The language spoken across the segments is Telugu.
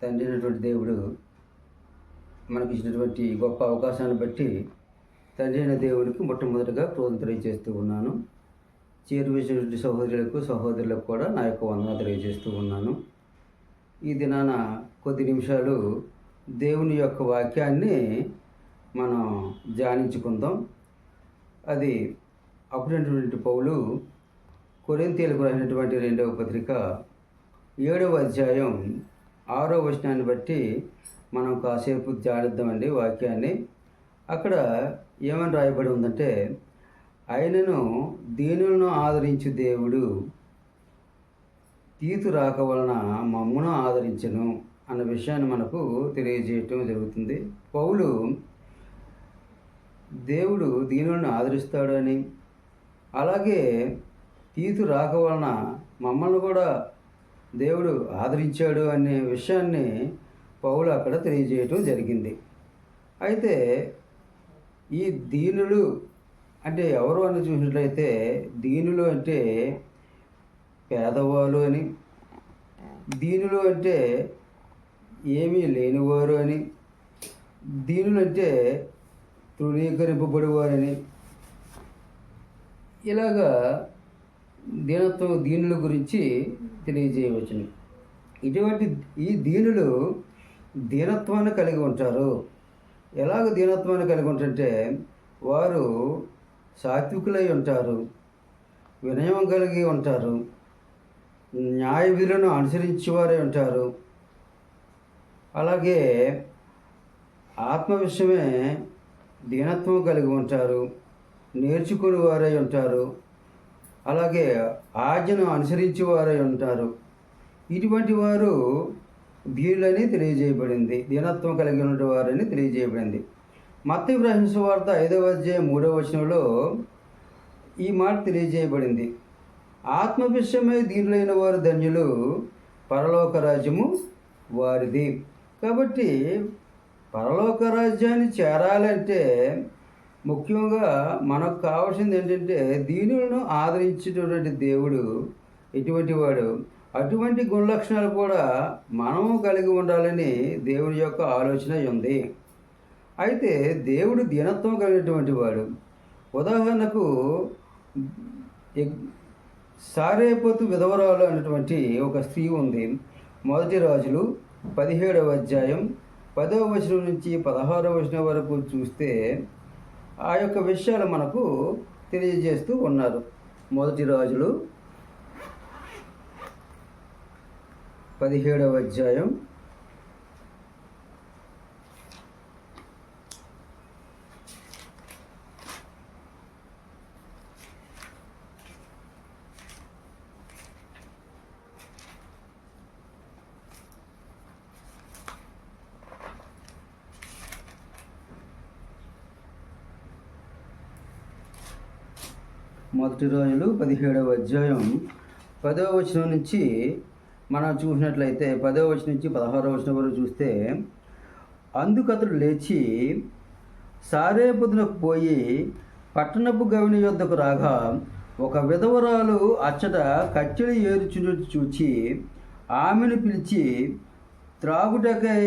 తండ్రి అయినటువంటి దేవుడు మనకి ఇచ్చినటువంటి గొప్ప అవకాశాన్ని బట్టి తండ్రి అయిన దేవుడికి మొట్టమొదటిగా కృతజ్ఞతలు తెలియజేస్తూ ఉన్నాను. చేరువేసినటువంటి సహోదరులకు కూడా నా యొక్క వందనాలు తెలియజేస్తూ ఉన్నాను. ఈ దినాన కొద్ది నిమిషాలు దేవుని యొక్క వాక్యాన్ని మనం ధ్యానించుకుందాం. అది అప్పుడైనటువంటి పౌలు కొరింథీయులకు రాసినటువంటి 2వ పత్రిక 7వ అధ్యాయం 6వ వచనాన్ని బట్టి మనం కాసేపు ధ్యానిద్దామండి వాక్యాన్ని. అక్కడ ఏమని రాయబడి ఉందంటే, ఆయనను దీనులను ఆదరించు దేవుడు తీతు రాక వలన మమ్మును ఆదరించెను అన్న విషయాన్ని మనకు తెలియజేయటం జరుగుతుంది. పౌలు దేవుడు దీనులను ఆదరిస్తాడు అని, అలాగే తీతు రాక వలన మమ్మల్ని కూడా దేవుడు ఆదరించాడు అనే విషయాన్ని పౌలు అక్కడ తెలియజేయటం జరిగింది. అయితే ఈ దీనులు అంటే ఎవరు అని చూసినట్లయితే, దీనులు అంటే పేదవాళ్ళు అని, దీనులు అంటే ఏమీ లేనివారు అని, దీనులు అంటే తృణీకరింపబడివారని, ఇలాగా దీనుల గురించి తెలియజేయవచ్చును. ఇటువంటి ఈ దీనులు దీనత్వాన్ని కలిగి ఉంటారు. ఎలాగ దీనత్వాన్ని కలిగి ఉంటారంటే, వారు సాత్వికులై ఉంటారు, వినయం కలిగి ఉంటారు, న్యాయ విధులను అనుసరించేవారై ఉంటారు, అలాగే ఆత్మ విషయమే దీనత్వం కలిగి ఉంటారు, నేర్చుకుని వారై ఉంటారు, అలాగే ఆజ్ఞను అనుసరించేవారై ఉంటారు. ఇటువంటి వారు దీనులని తెలియజేయబడింది, దీనత్వం కలిగి ఉన్న వారని తెలియజేయబడింది. మత్తయి రాసిన సువార్త 5వ అధ్యాయం 3వ వచనంలో ఈ మాట తెలియజేయబడింది. ఆత్మ విషయమై దీనులైన వారు ధన్యులు, పరలోక రాజ్యము వారిది. కాబట్టి పరలోక రాజ్యాన్ని చేరాలంటే ముఖ్యంగా మనకు కావాల్సింది ఏంటంటే, దీనులను ఆదరించేటటువంటి దేవుడు ఎటువంటి వాడు. అటువంటి గుణలక్షణాలు కూడా మనము కలిగి ఉండాలని దేవుని యొక్క ఆలోచన ఉంది. అయితే దేవుడు దీనత్వం కలిగినటువంటి వాడు. ఉదాహరణకు సారేపోతు విధవరాలు అనేటువంటి ఒక స్త్రీ ఉంది. 1 రాజులు 17వ అధ్యాయం 10వ వచనం నుంచి 16వ వచనం వరకు చూస్తే ఆ యొక్క విషయాలు మనకు తెలియజేస్తూ ఉన్నారు. 1 రాజులు 17వ అధ్యాయం 17వ అధ్యాయం 10వ వచనం నుంచి మనం చూసినట్లయితే 10వ వచనం నుంచి 16వ వచనం వరకు చూస్తే, అందుకతడు లేచి సారేపుదునకు పోయి పట్టణపు గవిని యొద్దకు రాగా ఒక విధవరాలు అచ్చట కట్టెలు ఏరుచున్నట్టు చూచి ఆమెను పిలిచి, త్రాగుటకై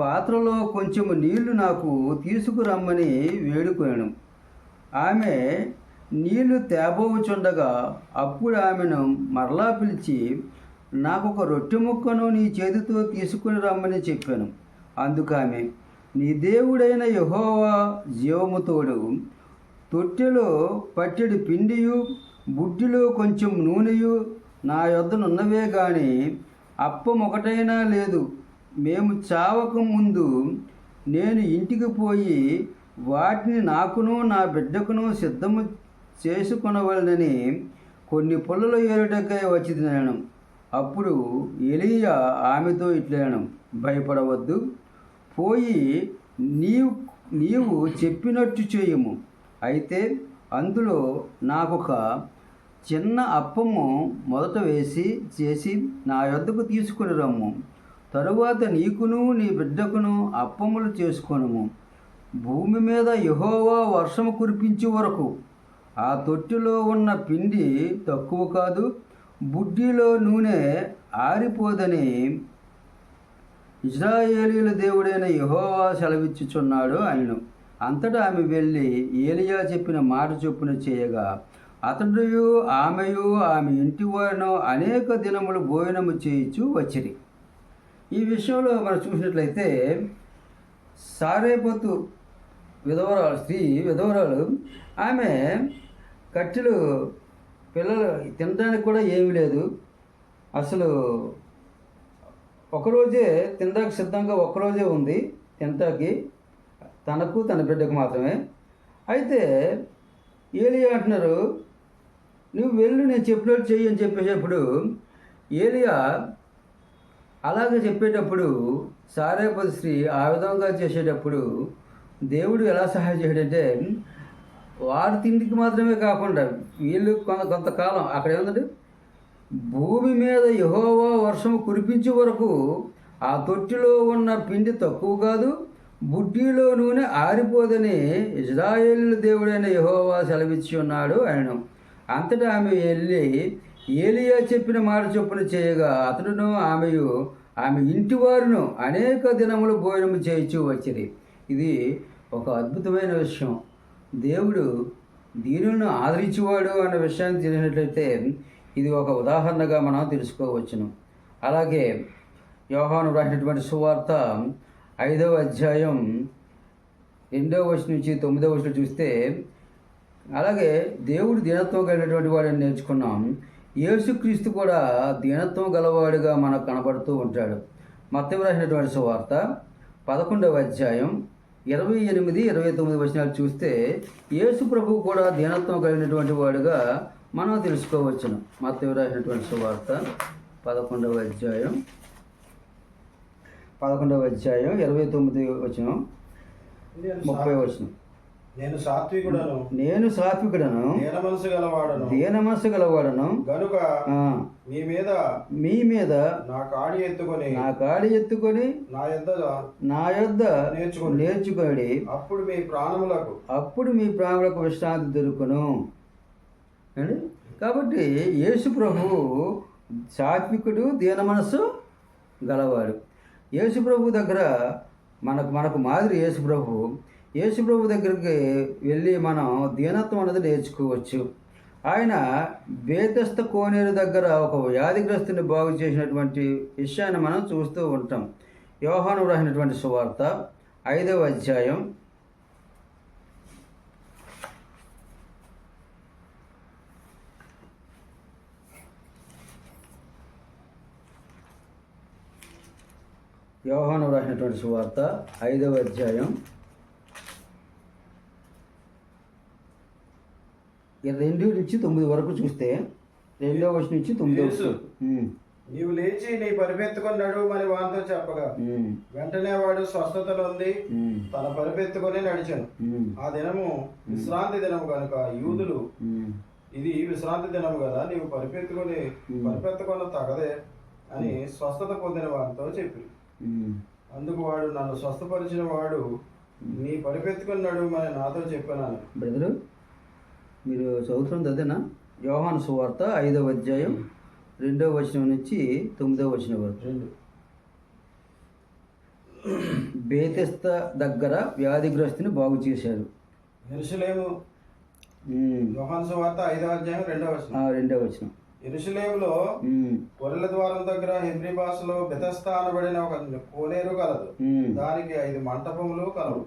పాత్రలో కొంచెము నీళ్లు నాకు తీసుకురమ్మని వేడుకొనెను. ఆమె నీళ్లు తేబోచుండగా అప్పుడు ఆమెను మరలా పిలిచి, నాకొక రొట్టె ముక్కను నీ చేతితో తీసుకుని రమ్మని చెప్పాను. అందుకామె, నీ దేవుడైన యెహోవా జీవము తోడు, తొట్టెలో పట్టెడు పిండియు బుడ్డిలో కొంచెం నూనెయు నా యొద్దనున్నవే గాని అప్పం ఒకటైనా లేదు. మేము చావక ముందు నేను ఇంటికి పోయి వాటిని నాకును నా బిడ్డకును సిద్ధము చేసుకొనవలనని కొన్ని పుల్లలు ఏరుటకై వచ్చినాను. అప్పుడు ఎలీయా ఆమెతో ఇట్లనెను, భయపడవద్దు, పోయి నీవు చెప్పినట్టు చేయము. అయితే అందులో నాకొక చిన్న అప్పము మొదట చేసి నా యొద్దకు తీసుకుని రమ్ము. తరువాత నీకును నీ బిడ్డకును అప్పములు చేసుకొనుము. భూమి మీద యెహోవా వర్షము కురిపించే వరకు ఆ తొట్టిలో ఉన్న పిండి తక్కువ కాదు, బుడ్డిలో నూనె ఆరిపోదని ఇశ్రాయేలీయుల దేవుడైన యెహోవా సెలవిచ్చుచున్నాడు అనెను. అంతటా ఆమె వెళ్ళి ఏలియా చెప్పిన మాట చొప్పున చేయగా అతడుయు ఆమెయు ఆమె ఇంటి వారిను అనేక దినములు భోజనము చేయించు వచ్చిరి. ఈ విషయంలో మనం చూసినట్లయితే సారేపతు విధవరాలు ఆమె కట్టెలు పిల్లలు తినడానికి కూడా ఏమీ లేదు. అసలు ఒకరోజే తినడానికి సిద్ధంగా ఒక్కరోజే ఉంది తినటానికి, తనకు తన బిడ్డకు మాత్రమే. అయితే ఏలియా అంటున్నారు, నువ్వు వెళ్ళు, నేను చెప్పినట్టు చెయ్యి అని చెప్పేటప్పుడు ఏలియా అలాగే చెప్పేటప్పుడు సారేపతి స్త్రీ ఆ విధంగా చేసేటప్పుడు దేవుడు ఎలా సహాయం చేయడంటే, వారి తిండికి మాత్రమే కాకుండా వీళ్ళు కొంతకాలం అక్కడ ఏముందంటే భూమి మీద యెహోవా వర్షము కురిపించే వరకు ఆ తొట్టిలో ఉన్న పిండి తక్కువ కాదు, బుడ్డిలో నూనె ఆరిపోదని ఇశ్రాయేలు దేవుడైన యెహోవా సెలవిచ్చి ఉన్నాడు అనెను. అంతటా ఆమె వెళ్ళి ఏలియా చెప్పిన మాట చొప్పున చేయగా అతడును ఆమెయు ఆమె ఇంటి వారును అనేక దినములు భోజనము చేయించు వచ్చింది. ఇది ఒక అద్భుతమైన విషయం. దేవుడు దీనులను ఆదరించేవాడు అన్న విషయాన్ని తెలిసినట్లయితే ఇది ఒక ఉదాహరణగా మనం తెలుసుకోవచ్చును. అలాగే యోహాను రాసినటువంటి సువార్త 5వ అధ్యాయం 2వ వచనం నుంచి 9వ వచనం చూస్తే, అలాగే దేవుడు దీనత్వం కలిగినటువంటి వాడిని నేర్చుకున్నాం. యేసుక్రీస్తు కూడా దీనత్వం గలవాడుగా మనకు కనబడుతూ ఉంటాడు. మత్తయి రాసినటువంటి సువార్త 11వ అధ్యాయం 28, 29 వచనాలు చూస్తే యేసు ప్రభువు కూడా దీనత్వం కలిగినటువంటి వాడుగా మనం తెలుసుకోవచ్చును. మత్తయి రాసినటువంటి సువార్త 11వ అధ్యాయం 29 వచనం 30 వచనం. నేను సాత్వికుడను దీన మనసు గలవాడను గనుక మీ మీద నా కాడి ఎత్తుకొని నా యొద్ద నేర్చుకోండి, అప్పుడు మీ ప్రాణములకు విశ్రాంతి దొరుకును. కాబట్టి యేసు ప్రభువు సాత్వికుడు, దీన మనసు గలవాడు. యేసు ప్రభు దగ్గర మనకు మాదిరి యేసు ప్రభు దగ్గరికి వెళ్ళి మనం దీనత్వం అనేది నేర్చుకోవచ్చు. ఆయన బేతస్త కోనేరు దగ్గర ఒక వ్యాధిగ్రస్తుని బాగు చేసినటువంటి విషయాన్ని మనం చూస్తూ ఉంటాం. యోహాను రాసినటువంటి సువార్త 5వ అధ్యాయం 5వ అధ్యాయం 2 నుంచి 9 వరకు చూస్తే 2వ వచనం నుంచి 9వ వచనం. నీవు లేచి నీ పరిపెత్తుకొని నడువు అని వానితో చెప్పగా వెంటనే వాడు స్వస్థతలో ఉంది తన పరిపెత్తుకొని నడిచాను. ఆ దినము విశ్రాంతి దినము కనుక యూదులు ఇది విశ్రాంతి దినము కదా, నీవు పరిపెత్తుకొని తగదే అని స్వస్థత పొందిన వారితో చెప్పి, అందుకు వాడు నన్ను స్వస్థపరిచిన వాడు నీ పరిపెత్తుకొని నడువు అని నాతో చెప్పాను. బ్రదరు, మీరు చదువుతుంది అదేనా? యోహాను సువార్త 5వ అధ్యాయం 2వ వచనం నుంచి 9వ వచనం వరకు. బేతెస్త దగ్గర వ్యాధిగ్రస్తుని బాగు చేశారు. యెరూషలేము యోహాను సువార్త 5వ అధ్యాయం 2వ వచనం. యెరూషలేములో గొర్రెల ద్వారం దగ్గర హెబ్రీ భాషలో బెతెస్దా అనబడిన ఒక కోనేరు కలదు. దానికి 5 మంటపములు కలవు.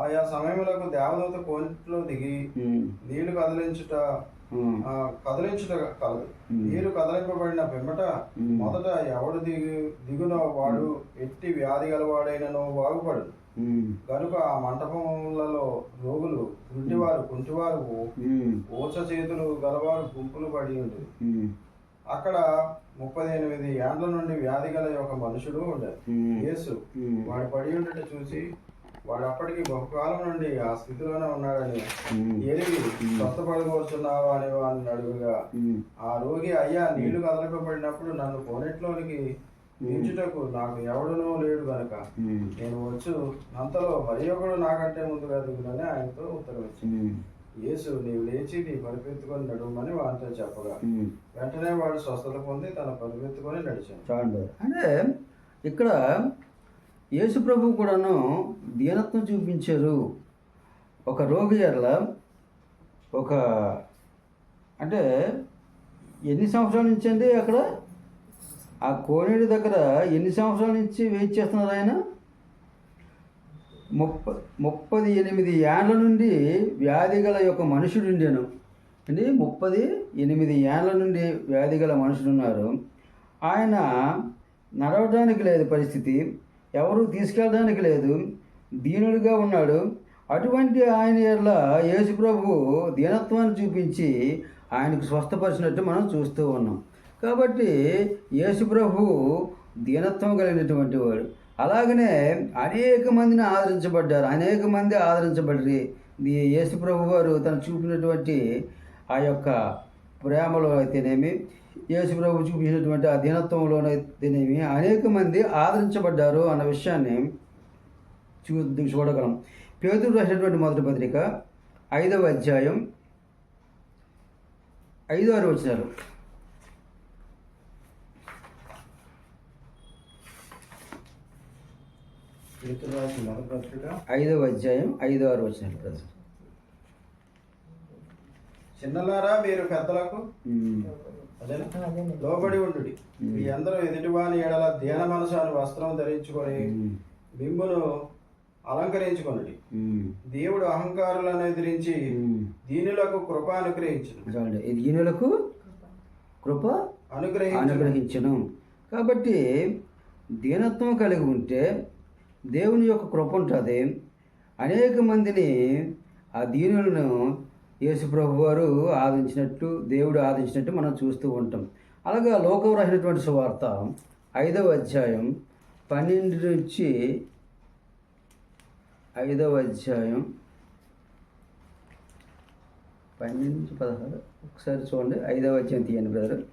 ఆయా సమయములకు దేవదూత కోనేటిలో దిగి నీళ్లు కదిలించుట కలదు. నీరు కదలింపబడిన పిమ్మట మొదట ఎవడు దిగునో వాడు ఎట్టి వ్యాధి గలవాడైనను బాగుపడు. కనుక ఆ మంటపములలో రోగులు, గుడ్డివారు, కుంటివారు, ఊచ చేతులు గలవారు గుంపులు పడి ఉంది. అక్కడ 38 ఏండ్ల నుండి వ్యాధి గల ఒక మనుషుడు ఉండేది. యేసు వాడు పడి ఉండట చూసి వాడు అప్పటికి బహుకాలం నుండి ఆ స్థితిలోనే ఉన్నాడని ఎరిగి స్వస్థపడగోరుచున్నావా అని వాడిని అడుగుగా ఆ రోగి, అయ్యా, నీళ్లు కదలిపబడినప్పుడు నన్ను కోనేట్లోనికి దించుటకు నాకు ఎవడునూ లేడు గనక నేను వచ్చు అంతలో మరి ఒకడు నాకంటే ముందుగా దిగునని ఆయనతో ఉత్తరం ఇచ్చింది. యేసు, నీవు లేచి నీ పరిపెత్తుకొని నడుమని వారితో చెప్పగా వెంటనే వాడు స్వస్థత పొంది తన పరిపెత్తుకొని నడిచాడు. అంటే ఇక్కడ యేసు ప్రభు కూడాను దీనత్వం చూపించారు. ఒక రోగి ఎడల ఒక అంటే ఎన్ని సంవత్సరాల నుంచి అండి అక్కడ ఆ కోనేరు దగ్గర ఎన్ని సంవత్సరాల నుంచి వెయిట్ చేస్తున్నారు ఆయన? 38 ఏళ్ల నుండి వ్యాధి గల యొక్క మనుషుడు ఉండేను అండి. 38 ఏళ్ల నుండి వ్యాధి గల మనుషులు ఉన్నారు. ఆయన నడవడానికి లేదు పరిస్థితి, ఎవరు తీసుకెళ్ళడానికి లేదు, దీనుడిగా ఉన్నాడు. అటువంటి ఆయన ఎడల యేసు ప్రభు దీనత్వాన్ని చూపించి ఆయనకు స్వస్థపరిచినట్టు మనం చూస్తూ ఉన్నాం. కాబట్టి యేసు ప్రభు దీనత్వం కలిగినటువంటి వాడు. అలాగనే అనేక మందిని ఆదరించబడ్డారు, అనేక మంది ఆదరించబడ్డారు. యేసు ప్రభు వారు తను చూపినటువంటి ఆ యొక్క ప్రేమలో అయితేనేమి, యేసు ప్రభు చూపించినటువంటి ఆ దీనత్వంలోనైతేనేమి అనేక మంది ఆదరించబడ్డారు అన్న విషయాన్ని చూడగలం. పేతురు రాసినటువంటి మొదటి పత్రిక 5వ అధ్యాయం 5-6 వచనాలు. పేతురు రాసిన మొదటి పత్రిక 5వ అధ్యాయం 5-6 వచనాలు ప్రజలు. చిన్నలారా మీరు పెద్దలకు లోబడి ఉండుడి. మీ అందరూ ఎదుటివాని ఎడల దీన మనసు అని వస్త్రం ధరించుకొని బింబును అలంకరించుకొనుడి. దేవుడు అహంకారులను ఎదిరించి దీనులకు కృప అనుగ్రహించును. దీనులకు కృప అనుగ్రహించను. కాబట్టి దీనత్వం కలిగి ఉంటే దేవుని యొక్క కృప ఉంటుంది. అనేక మందిని ఆ దీనులను యేసు ప్రభు వారు ఆదరించినట్టు, దేవుడు ఆదరించినట్టు మనం చూస్తూ ఉంటాం. అలాగా లోకం రాసినటువంటి సువార్త 5వ అధ్యాయం 12 నుంచి 5వ అధ్యాయం 12 నుంచి 16 ఒకసారి చూడండి. 5వ అధ్యాయం తీయండి బ్రదర్.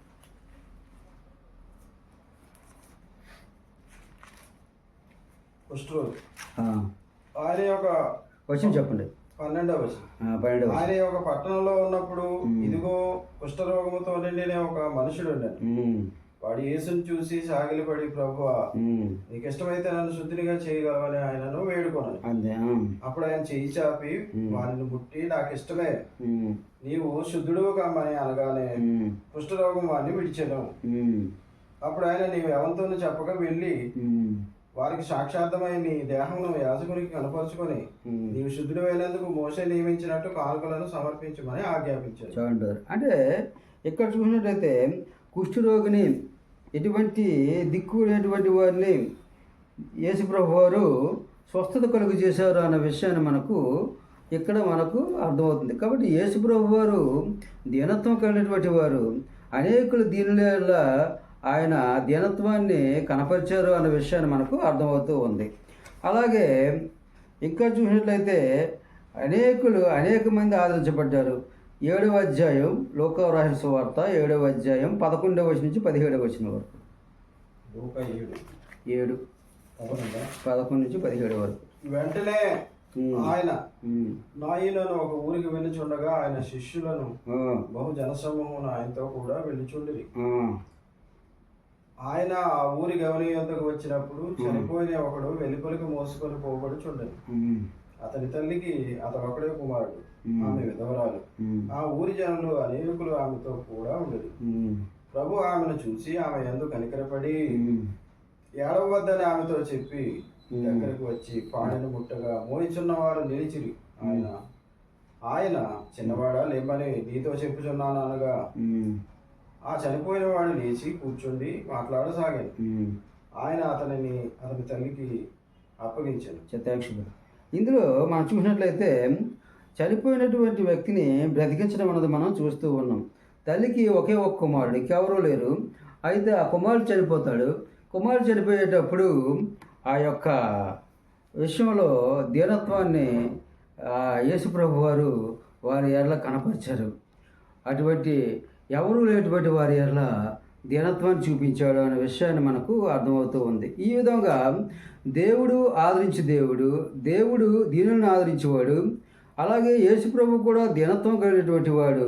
కుష్ఠరోగి ఆయన యొక్క వచ్చిన చెప్పండి. 12వ వచనం. ఆయన ఒక పట్టణంలో ఉన్నప్పుడు ఇదిగో కుష్ఠరోగముతో నిండిన ఒక మనుషుడు ఉండను. వాడు యేసుని చూసి సాగిలపడి, ప్రభువా నీకు ఇష్టమైతే నన్ను శుద్ధినిగా చేయగలవని ఆయనను వేడుకొనను. అప్పుడు ఆయన చేయి చాపి వారిని ముట్టి, నాకు ఇష్టమే, నీవు శుద్ధుడు కమ్మని అనగానే కుష్ఠరోగం వాడిని విడిచెను. అప్పుడు ఆయన నీవు ఎవరితోనూ చెప్పక వెళ్ళి వారికి సాక్షాత్తమై నీ దేహమును యాజకునికి కనపరుచుకొని నీవు శుద్ధుడైనందుకు మోసే నియమించినట్టు కానుకలను సమర్పించమని ఆజ్ఞాపించారు. చూడండి, అంటే ఇక్కడ చూసినట్లయితే కుష్ఠరోగిని, ఎటువంటి దిక్కు లేనటువంటి వారిని యేసు ప్రభు వారు స్వస్థత కలుగు చేశారు అన్న విషయాన్ని ఇక్కడ మనకు అర్థమవుతుంది. కాబట్టి యేసు ప్రభు వారు దీనత్వం కలిగినటువంటి వారు, అనేకులు దీనుల ఆయన దీనత్వాన్ని కనపరిచారు అన్న విషయాన్ని మనకు అర్థమవుతూ ఉంది. అలాగే ఇంకా చూసినట్లయితే అనేక మంది ఆదరించబడ్డారు. 7వ అధ్యాయం లోక రాసిన సువార్త 7వ అధ్యాయం 11వ వచనం నుంచి 17వ వచనం వరకు. 11 నుంచి 17 వరకు. వెంటనే ఆయన నాయనను ఒక ఊరికి వెళ్ళిచుండగా ఆయన శిష్యులను బహు జనసమూహం ఆయనతో కూడా వెళ్ళిచుండిరి. ఆయన ఆ ఊరి గవని యొద్దకు వచ్చినప్పుడు చనిపోయిన ఒకడు వెలుపలికి మోసుకొని పోబడుచుండెను. అతని తల్లికి అతడొకడే కుమారుడు, ఆమె విధవరాలు. ఆ ఊరి జనులు అనేకులు ఆమెతో కూడా ఉండేది. ప్రభు ఆమెను చూసి ఆమె యందు కనికరపడి ఏడవద్దని ఆమెతో చెప్పి దగ్గరకు వచ్చి పాడెను ముట్టగా మోయిచున్న వారు నిలిచిరి. ఆయన చిన్నవాడా లేమని నీతో చెప్పుచున్నాను అనగా ఆ చనిపోయిన వాడు లేచి కూర్చుండి మాట్లాడసాగాడు. ఆయన అతని తల్లికి అప్పగించాడు. ఇందులో మనం చూసినట్లయితే చనిపోయినటువంటి వ్యక్తిని బ్రతికించడం అన్నది మనం చూస్తూ ఉన్నాం. తల్లికి ఒకే ఒక కుమారుడు, ఇంకెవరూ లేరు. అయితే ఆ కుమారుడు చనిపోతాడు. కుమారుడు చనిపోయేటప్పుడు ఆ యొక్క విషయంలో దీనత్వాన్ని యేసుప్రభు వారు వారి ఎడల కనపరిచారు. అటువంటి ఎవరూ లేనటువంటి వారి ఎడల దీనత్వాన్ని చూపించాడు అనే విషయాన్ని మనకు అర్థమవుతూ ఉంది. ఈ విధంగా దేవుడు ఆదరించి దేవుడు దీనులను ఆదరించేవాడు. అలాగే యేసుప్రభు కూడా దీనత్వం కలిగినటువంటి వాడు.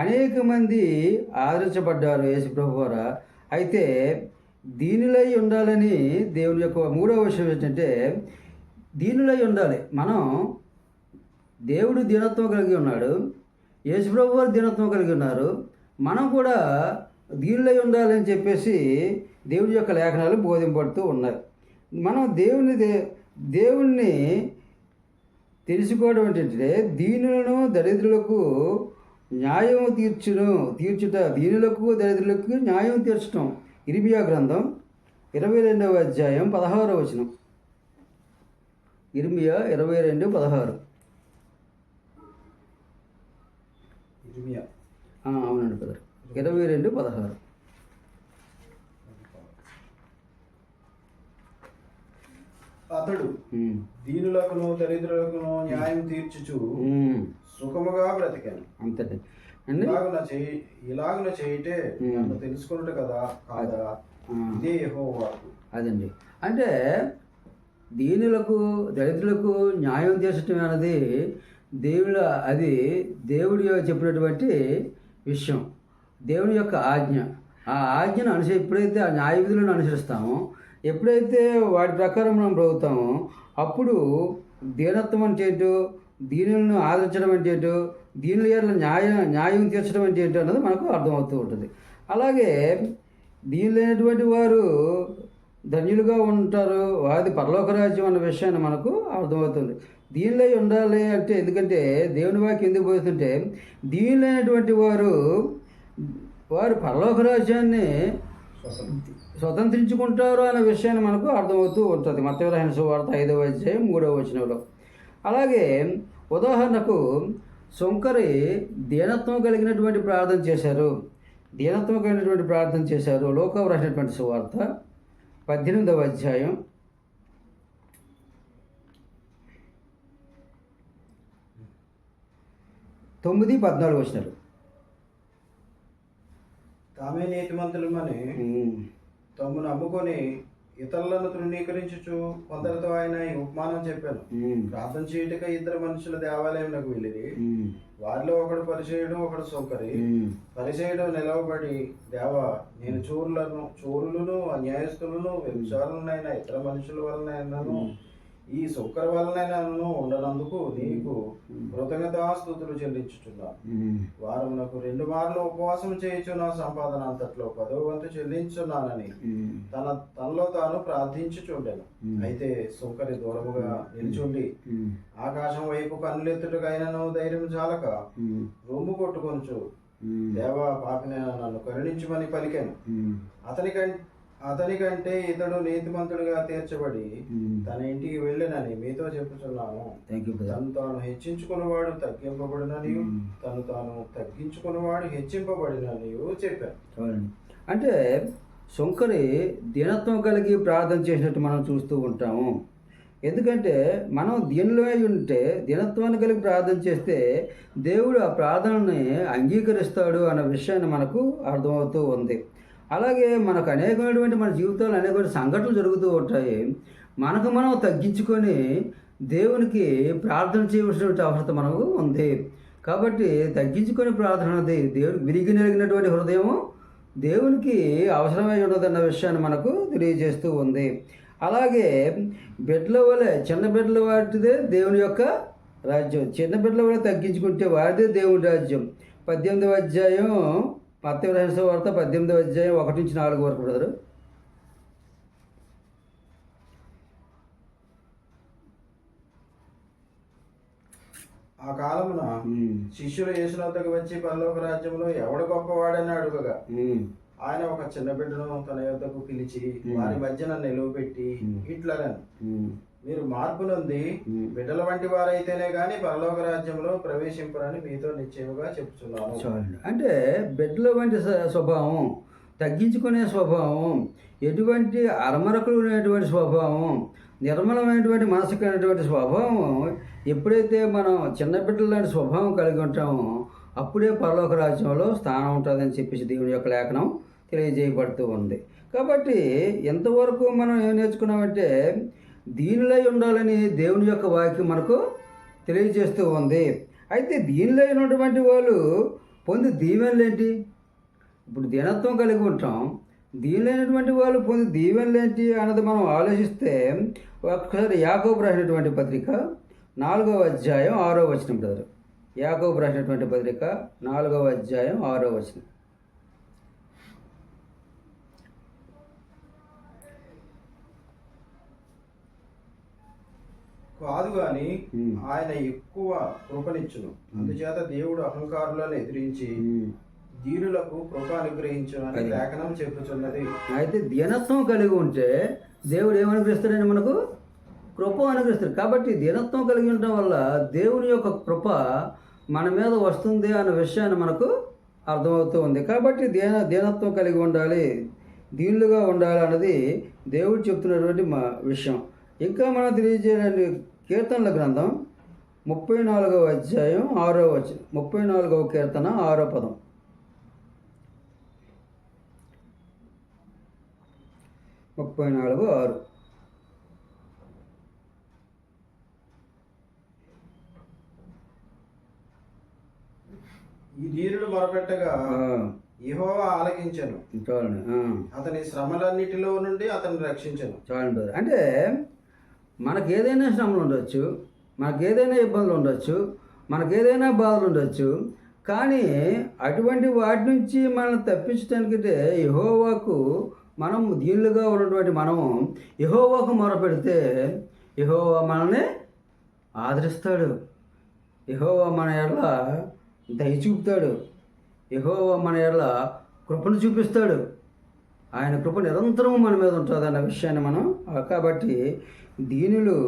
అనేక మంది ఆదరించబడ్డారు యేసుప్రభు ద్వారా. అయితే దీనులై ఉండాలని దేవుని యొక్క మూడవ విషయం ఏంటంటే దీనులై ఉండాలి. మనం దేవుడు దీనత్వం కలిగి ఉన్నాడు, యేసుప్రభు వారు దీనత్వం కలిగి ఉన్నారు. మనం కూడా దీనులై ఉండాలని చెప్పేసి దేవుని యొక్క లేఖనాలు బోధింపడుతూ ఉన్నాయి. మనం దేవుణ్ణి తెలుసుకోవడం ఏంటంటే దీనులను దరిద్రులకు న్యాయం తీర్చుట దీనులకు దరిద్రులకు న్యాయం తీర్చడం. ఇర్మియా గ్రంథం 22వ అధ్యాయం 16వ వచనం. ఇర్మియా 22:16. అవునండి బ్రదర్, 22:16. అతడు దీనులకును దరిద్రులకును న్యాయం తీర్చుచు సుఖముగా బ్రతికాను. అంతే అండి. ఇలాగున చేయటే నన్ను తెలుసుకున్నట్టు కదా కాదా, ఇదే యెహోవా వాక్కు. అదండి, అంటే దీనులకు దరిద్రులకు న్యాయం తీర్చడం అనేది అది దేవుడి చెప్పినటువంటి విషయం, దేవుని యొక్క ఆజ్ఞ. ఆ ఆజ్ఞను ఎప్పుడైతే ఆ న్యాయ విధులను అనుసరిస్తామో, ఎప్పుడైతే వాటి ప్రకారం మనం బ్రతుకుతామో, అప్పుడు దీనత్వం అంటే ఏంటో, దీనులను ఆదరించడం అంటే ఏంటో, దీనుల ఎడల న్యాయం తీర్చడం అంటే ఏంటో అన్నది మనకు అర్థమవుతూ ఉంటుంది. అలాగే దీనులైనటువంటి వారు ధన్యులుగా ఉంటారు, వారి పరలోక రాజ్యం అన్న విషయాన్ని మనకు అర్థమవుతుంది. దీనిలో ఉండాలి అంటే, ఎందుకంటే దేవుని వాక్యం ఎందుకు పోతుంటే దీనిలైనటువంటి వారు పరలోక రాజ్యాన్ని స్వతంత్రించుకుంటారు అనే విషయాన్ని మనకు అర్థమవుతూ ఉంటుంది. మత్తయి రాసిన సువార్త 5వ అధ్యాయం 3వ వచనంలో. అలాగే ఉదాహరణకు సుంకరి దీనత్వం కలిగినటువంటి ప్రార్థన చేశారు. లోకం రాసినటువంటి సువార్త 18వ అధ్యాయం 9-14 వచనాలు. తామే నీతిమంతులమని తమ్మును అమ్ముకొని ఇతరులను తృణీకరించుచు కొందరితో ఆయన ఈ ఉపమానం చెప్పాను. ప్రార్థన చేయుటక 2 మనుషుల దేవాలయంలోకి వెళ్ళిరి. వారిలో ఒకడు పరిచయుడు, ఒకడు సౌకరి. పరిచయుడు నిలవబడి, దేవా, నేను చోరులను అన్యాయస్తులను వ్యభిచారులనైన ఇతర మనుషుల వలనైనాను ఈ సౌకర్య వలనైనాను ఉండనందుకు నీకు కృతజ్ఞతాస్తుతులు చెల్లించుచున్నాను. వారమునకు 2 మార్లు ఉపవాసం చేయుచు నా సంపాదన అంతట్లో 10వ వంతు చెల్లించున్నానని తనలో తాను ప్రార్థించుచుండెను. అయితే సౌకర్య దూరముగా నిల్చుండి ఆకాశం వైపు కన్నులెత్తుటకైనను ధైర్యం చాలక రొమ్ము కొట్టుకొనుచు, దేవా, పాపినైన నన్ను కరుణించుమని పలికాను. అతనికంటే ఇతడు నీతిమంతుడిగా తీర్చబడి తన ఇంటికి వెళ్ళనని మీతో చెప్పుచున్నాను. తను తాను హెచ్చించుకున్నవాడు తగ్గింపబడినని, తను తాను తగ్గించుకున్నవాడు హెచ్చింపబడినని చెప్పాను. అంటే సుంకరి దీనత్వం కలిగి ప్రార్థన చేసినట్టు మనం చూస్తూ ఉంటాము. ఎందుకంటే మనం దీనిలో ఉంటే, దీనత్వాన్ని కలిగి ప్రార్థన చేస్తే దేవుడు ఆ ప్రార్థనని అంగీకరిస్తాడు అన్న విషయాన్ని మనకు అర్థమవుతూ ఉంది. అలాగే మనకు అనేకమైనటువంటి మన జీవితంలో అనేకమైన సంఘటనలు జరుగుతూ ఉంటాయి. మనకు మనం తగ్గించుకొని దేవునికి ప్రార్థన చేయవలసినటువంటి అవసరం మనకు ఉంది. కాబట్టి తగ్గించుకొని ప్రార్థన అనేది దేవుడికి విరిగి నెరిగినటువంటి హృదయము దేవునికి అవసరమై ఉన్నదన్న విషయాన్ని మనకు తెలియజేస్తూ ఉంది. అలాగే బిడ్డల వలె చిన్న బిడ్డల వాటిదే దేవుని యొక్క రాజ్యం. చిన్న బిడ్డల వలె తగ్గించుకుంటే వారిదే దేవుని రాజ్యం. 18వ అధ్యాయం మత్తయి రాసిన సువార్త 18వ అధ్యాయం 1-4 వరకు బ్రదరు. ఆ కాలమున శిష్యులు యేసునొద్దకు వచ్చి పరలోక రాజ్యంలో ఎవడు గొప్పవాడని అడుగగా, ఆయన ఒక చిన్న బిడ్డను తన యొద్దకు పిలిచి వారి మధ్యన నిలువబెట్టి ఇట్లనెను, మీరు మార్పు నొంది బిడ్డల వంటి వారైతేనే గాని పరలోక రాజ్యంలో ప్రవేశింపరని మీతో నిశ్చయముగా చెప్తున్నాను. అంటే బిడ్డల వంటి స్వభావం, తగ్గించుకునే స్వభావం, ఎటువంటి అరమరకులు అనేటువంటి స్వభావం, నిర్మలమైనటువంటి మనసు కలిగినటువంటి స్వభావం ఎప్పుడైతే మనం చిన్న బిడ్డల లాంటి స్వభావం కలిగి ఉంటామో అప్పుడే పరలోక రాజ్యంలో స్థానం ఉంటుందని చెప్పేసి దేవుని యొక్క లేఖనం తెలియజేయబడుతూ ఉంది. కాబట్టి ఎంతవరకు మనం ఏం నేర్చుకున్నామంటే దీనిలో ఉండాలని దేవుని యొక్క వాక్యం మనకు తెలియజేస్తూ ఉంది. అయితే దీనిలో ఉన్నటువంటి వాళ్ళు పొంది దీవెనలు ఏంటి? ఇప్పుడు దీనత్వం కలిగి ఉంటాం, దీనిలైనటువంటి వాళ్ళు పొంది దీవెనలేంటి అన్నది మనం ఆలోచిస్తే ఒక్కసారి యాకోబు రాసినటువంటి పత్రిక 4వ అధ్యాయం 6వ వచనం బ్రదర్. యాకోబు రాసినటువంటి పత్రిక 4వ అధ్యాయం 6వ వచనం. కాదు గాని ఆయన ఎక్కువ కృపనిచ్చును, అందుచేత దేవుడు అహంకారులను ఎదిరించి దీనులకు కృప అనుగ్రహించును అని లేఖనం చెప్పుచున్నది. అయితే దీనత్వం కలిగి ఉంటే దేవుడు ఏమనుగ్రహిస్తాడని మనకు కృప అనుగ్రహిస్తాడు. కాబట్టి దీనత్వం కలిగి ఉండడం వల్ల దేవుని యొక్క కృప మన మీద వస్తుంది అన్న విషయాన్ని మనకు అర్థమవుతూ ఉంది. కాబట్టి దీనత్వం కలిగి ఉండాలి, దీనులుగా ఉండాలి అన్నది దేవుడు చెప్తున్నటువంటి విషయం. ఇంకా మనం తెలియజేయాలి. కీర్తనల గ్రంథం 34వ అధ్యాయం 6వ వచనం. 34వ కీర్తన 6వ పదం. ఈ దీనుడు మొరపెట్టగా యెహోవా ఆలకించెను, అతని శ్రమలన్నిటిలో నుండి అతన్ని రక్షించెను. చూడండి, అంటే మనకేదైనా శ్రమలు ఉండొచ్చు, మనకేదైనా ఇబ్బందులు ఉండొచ్చు, మనకేదైనా బాధలు ఉండొచ్చు, కానీ అటువంటి వాటి నుంచి మనం తప్పించడానికంటే యెహోవాకు మనం దీనులుగా ఉన్నటువంటి మనము యెహోవాకు మొరపెడితే యెహోవా మనల్ని ఆదరిస్తాడు, యెహోవా మన ఎడల దయ చూపుతాడు, యెహోవా మన ఎడల కృపను చూపిస్తాడు. ఆయన కృప నిరంతరం మన మీద ఉంటుంది అన్న విషయాన్ని మనం కాబట్టి దీనులు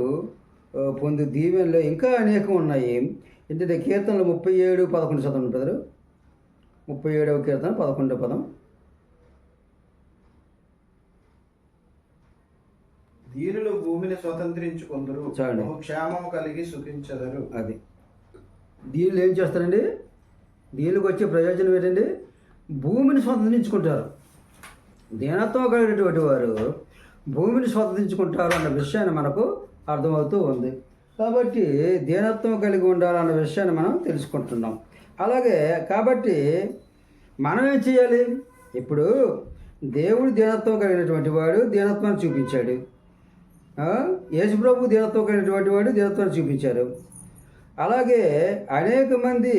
పొందు దీవెనలో ఇంకా అనేకం ఉన్నాయి. ఏంటంటే కీర్తనలు 37:11 చదవండి బ్రదరు. 37వ కీర్తన 11వ పదం. దీనులు భూమిని స్వతంత్రించుకుందరు, క్షేమం కలిగి సుఖించదరు. అది దీనులు ఏం చేస్తారండి? దీనికి వచ్చే ప్రయోజనం ఏంటండి? భూమిని స్వతంత్రించుకుంటారు. దీనత్వం కలిగినటువంటి వారు భూమిని స్వతంత్రించుకుంటారు అన్న విషయాన్ని మనకు అర్థమవుతూ ఉంది. కాబట్టి దీనత్వం కలిగి ఉండాలన్న విషయాన్ని మనం తెలుసుకుంటున్నాం. అలాగే కాబట్టి మనం ఏం చేయాలి? ఇప్పుడు దేవుడు దీనత్వం కలిగినటువంటి వాడు దీనత్వాన్ని చూపించాడు. యేసుప్రభు దీనత్వం కలిగినటువంటి వాడు దీనత్వాన్ని చూపించారు. అలాగే అనేక మంది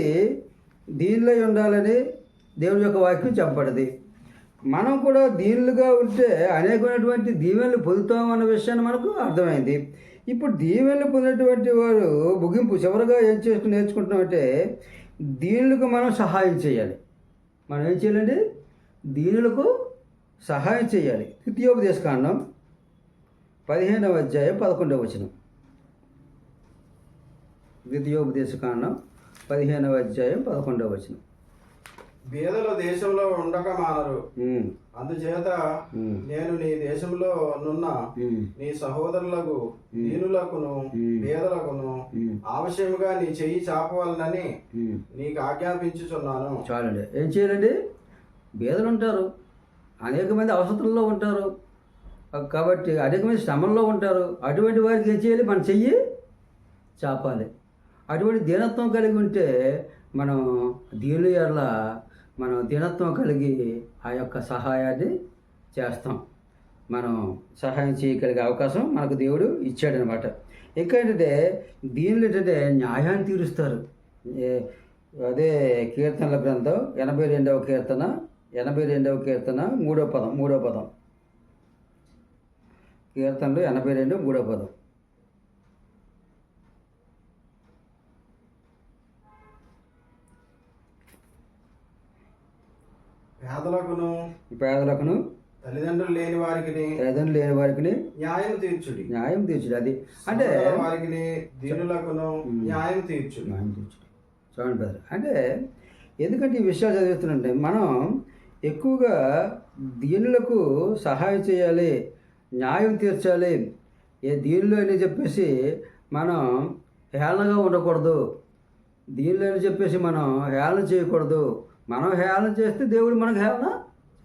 దీనిలో ఉండాలని దేవుని యొక్క వాక్యం చెప్పబడింది. మనం కూడా దీనులుగా ఉంటే అనేకమైనటువంటి దీవెనలు పొందుతామన్న విషయాన్ని మనకు అర్థమైంది. ఇప్పుడు దీవెనలు పొందినటువంటి వారు ముగింపు చివరిగా ఏం నేర్చుకుంటున్నామంటే దీనులకు మనం సహాయం చేయాలి. మనం ఏం చేయాలండి? దీనులకు సహాయం చేయాలి. ద్వితీయోపదేశకాండం 15వ అధ్యాయం 11వ వచనం. ద్వితీయోపదేశకాండం 15వ అధ్యాయం 11వ వచనం. బీదలు దేశంలో ఉండక మానరు, అందుచేత నేను నీ దేశంలో నున్న నీ సహోదరులకు దీనులకును బీదలకును ఆవశ్యముగా నీ చెయ్యి చాపవాలనని నీకు ఆజ్ఞాపించుచున్నాను. చాలండి. ఏం చేయాలండి? బీదలు ఉంటారు, అనేక మంది అవసరంలో ఉంటారు, కాబట్టి అనేక మంది శ్రమంలో ఉంటారు. అటువంటి వారికి ఏం చేయాలి? మన చెయ్యి చాపాలి. అటువంటి దీనత్వం కలిగి ఉంటే మనం దీనుల ఎడల మనం దీనత్వం కలిగి ఆ యొక్క సహాయాన్ని చేస్తాం. మనం సహాయం చేయగలిగే అవకాశం మనకు దేవుడు ఇచ్చాడనమాట. ఇంకా ఏంటంటే దీనులు ఏంటంటే న్యాయాన్ని తీరుస్తారు. అదే కీర్తనల గ్రంథం 82వ కీర్తన 3వ పదం. కీర్తనలు 82 3వ పదం. పేదలకును తల్లిదండ్రులు లేని వారికి న్యాయం తీర్చుడి. అది అంటే వారికి దీనులకును న్యాయం తీర్చుడి. చూడండి బ్రదర్, అంటే ఎందుకంటే ఈ విషయాలు చదివిస్తుంటే మనం ఎక్కువగా దీనులకు సహాయం చేయాలి, న్యాయం తీర్చాలి. దీనిలో అని చెప్పేసి మనం హేళనగా ఉండకూడదు, దీనిలో అని చెప్పేసి మనం హేళన చేయకూడదు. మనం హేళన చేస్తే దేవుడు మనకు హేళన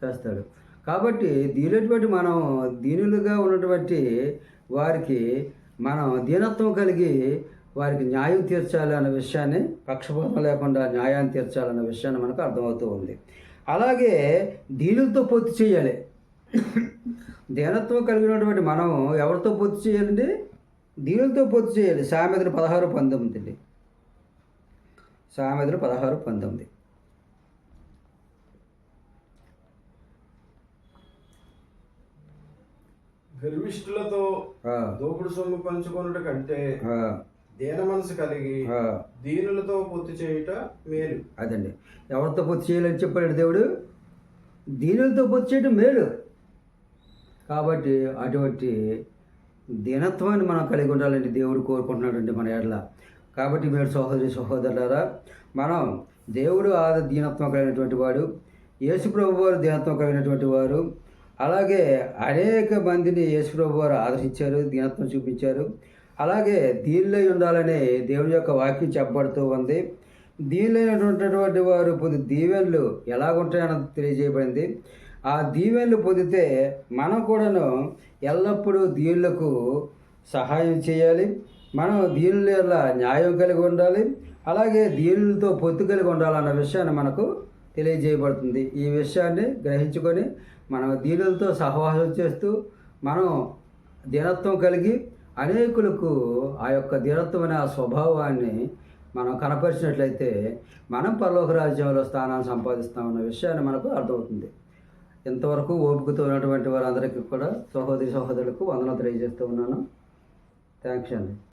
చేస్తాడు. కాబట్టి దీనిటువంటి మనం దీనులుగా ఉన్నటువంటి వారికి మనం దీనత్వం కలిగి వారికి న్యాయం తీర్చాలి అన్న విషయాన్ని, పక్షపాతం లేకుండా న్యాయాన్ని తీర్చాలన్న విషయాన్ని మనకు అర్థమవుతూ ఉంది. అలాగే దీనులతో పొత్తు చేయాలి. దీనత్వం కలిగినటువంటి మనం ఎవరితో పొత్తు చేయాలండి? దీనులతో పొత్తు చేయాలి. సామెతలు 16:19 అండి. సామెతలు 16:19. గర్విష్ఠులతో దోపుడు సొమ్ము పంచుకొనుట కంటే దీన మనసు కలిగి దీనులతో పొత్తు చేయుట మేలు. అదండి, ఎవరితో పొత్తు చేయాలని చెప్పాడు దేవుడు? దీనులతో పొత్తు చేయడం మేలు. కాబట్టి అటువంటి దీనత్వాన్ని మనం కలిగి ఉండాలండి దేవుడు కోరుకుంటున్నాడండి మన ఎడల. కాబట్టి మీరు సహోదరులారా, మనం దేవుడు దీనత్వం కలిగినటువంటి వాడు, యేసుప్రభు వారు దీనత్వం కలిగినటువంటి వారు. అలాగే అనేక మందిని యేసుప్రభు వారు ఆదరించారు, దీనత్వం చూపించారు. అలాగే దీనిలో ఉండాలని దేవుని యొక్క వాక్యం చెప్పబడుతూ ఉంది. దీనిలోనటువంటి వారు పొంది దీవెనలు ఎలాగుంటాయని తెలియజేయబడింది. ఆ దీవెనలు పొందితే మనం కూడాను ఎల్లప్పుడూ దీనులకు సహాయం చేయాలి. మనం దీనుల న్యాయం కలిగి ఉండాలి. అలాగే దీనులతో పొత్తు కలిగి ఉండాలన్న విషయాన్ని మనకు తెలియజేయబడుతుంది. ఈ విషయాన్ని గ్రహించుకొని మనం దీనులతో సహవాసం చేస్తూ మనం దీనత్వం కలిగి అనేకులకు ఆ యొక్క దీనత్వం అనే ఆ స్వభావాన్ని మనం కనపరిచినట్లయితే మనం పరలోక రాజ్యంలో స్థానాన్ని సంపాదిస్తామన్న విషయాన్ని మనకు అర్థమవుతుంది. ఇంతవరకు ఓపికతో ఉన్నటువంటి వారందరికీ కూడా సహోదరులకు వందనాలు తెలియజేస్తూ ఉన్నాను. థ్యాంక్స్ అండి.